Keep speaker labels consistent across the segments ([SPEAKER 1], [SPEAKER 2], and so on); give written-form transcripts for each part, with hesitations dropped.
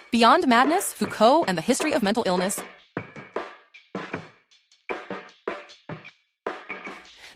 [SPEAKER 1] Beyond Madness, Foucault and the History of Mental Illness.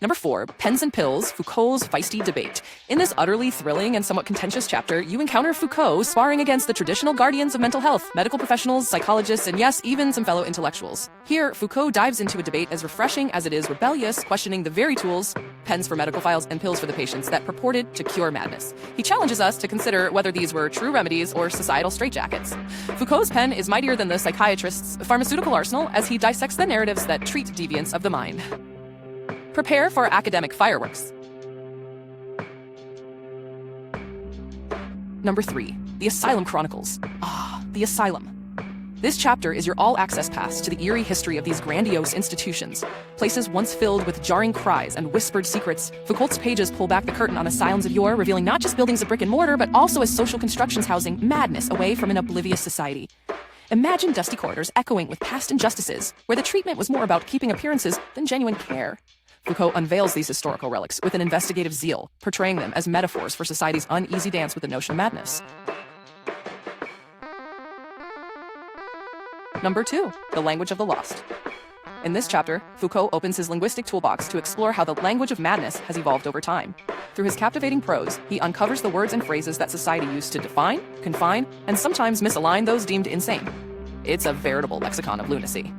[SPEAKER 1] Number 4, Pens and Pills, Foucault's Feisty Debate. In this utterly thrilling and somewhat contentious chapter, you encounter Foucault sparring against the traditional guardians of mental health, medical professionals, psychologists, and yes, even some fellow intellectuals. Here, Foucault dives into a debate as refreshing as it is rebellious, questioning the very tools, pens for medical files and pills for the patients, that purported to cure madness. He challenges us to consider whether these were true remedies or societal straitjackets. Foucault's pen is mightier than the psychiatrist's pharmaceutical arsenal as he dissects the narratives that treat deviance of the mind. Prepare for academic fireworks. Number 3, The Asylum Chronicles. The Asylum. This chapter is your all-access pass to the eerie history of these grandiose institutions. Places once filled with jarring cries and whispered secrets, Foucault's pages pull back the curtain on asylums of yore, revealing not just buildings of brick and mortar, but also as social constructions housing madness away from an oblivious society. Imagine dusty corridors echoing with past injustices, where the treatment was more about keeping appearances than genuine care. Foucault unveils these historical relics with an investigative zeal, portraying them as metaphors for society's uneasy dance with the notion of madness. Number 2, The Language of the Lost. In this chapter, Foucault opens his linguistic toolbox to explore how the language of madness has evolved over time. Through his captivating prose, he uncovers the words and phrases that society used to define, confine, and sometimes misalign those deemed insane. It's a veritable lexicon of lunacy.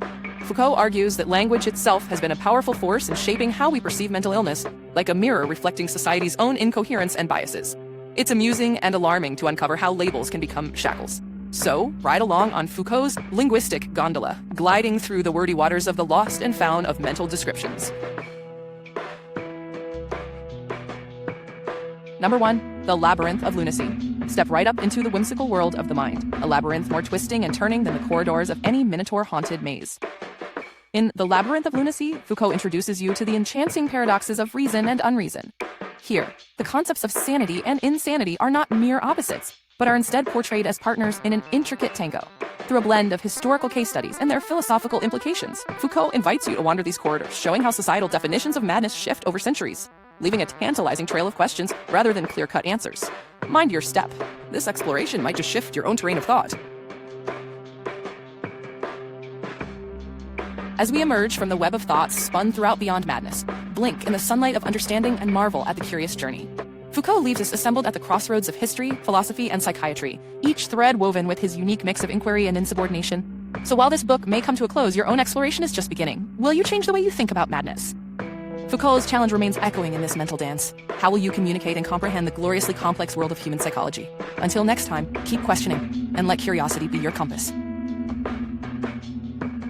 [SPEAKER 1] Foucault argues that language itself has been a powerful force in shaping how we perceive mental illness, like a mirror reflecting society's own incoherence and biases. It's amusing and alarming to uncover how labels can become shackles. So, ride along on Foucault's linguistic gondola, gliding through the wordy waters of the lost and found of mental descriptions. Number 1, The Labyrinth of Lunacy. Step right up into the whimsical world of the mind, a labyrinth more twisting and turning than the corridors of any minotaur-haunted maze. In The Labyrinth of Lunacy, Foucault introduces you to the enchanting paradoxes of reason and unreason. Here, the concepts of sanity and insanity are not mere opposites, but are instead portrayed as partners in an intricate tango. Through a blend of historical case studies and their philosophical implications, Foucault invites you to wander these corridors, showing how societal definitions of madness shift over centuries, leaving a tantalizing trail of questions rather than clear-cut answers. Mind your step. This exploration might just shift your own terrain of thought. As we emerge from the web of thoughts spun throughout Beyond Madness, blink in the sunlight of understanding and marvel at the curious journey. Foucault leaves us assembled at the crossroads of history, philosophy, and psychiatry, each thread woven with his unique mix of inquiry and insubordination. So while this book may come to a close, your own exploration is just beginning. Will you change the way you think about madness? Foucault's challenge remains echoing in this mental dance. How will you communicate and comprehend the gloriously complex world of human psychology? Until next time, keep questioning, and let curiosity be your compass.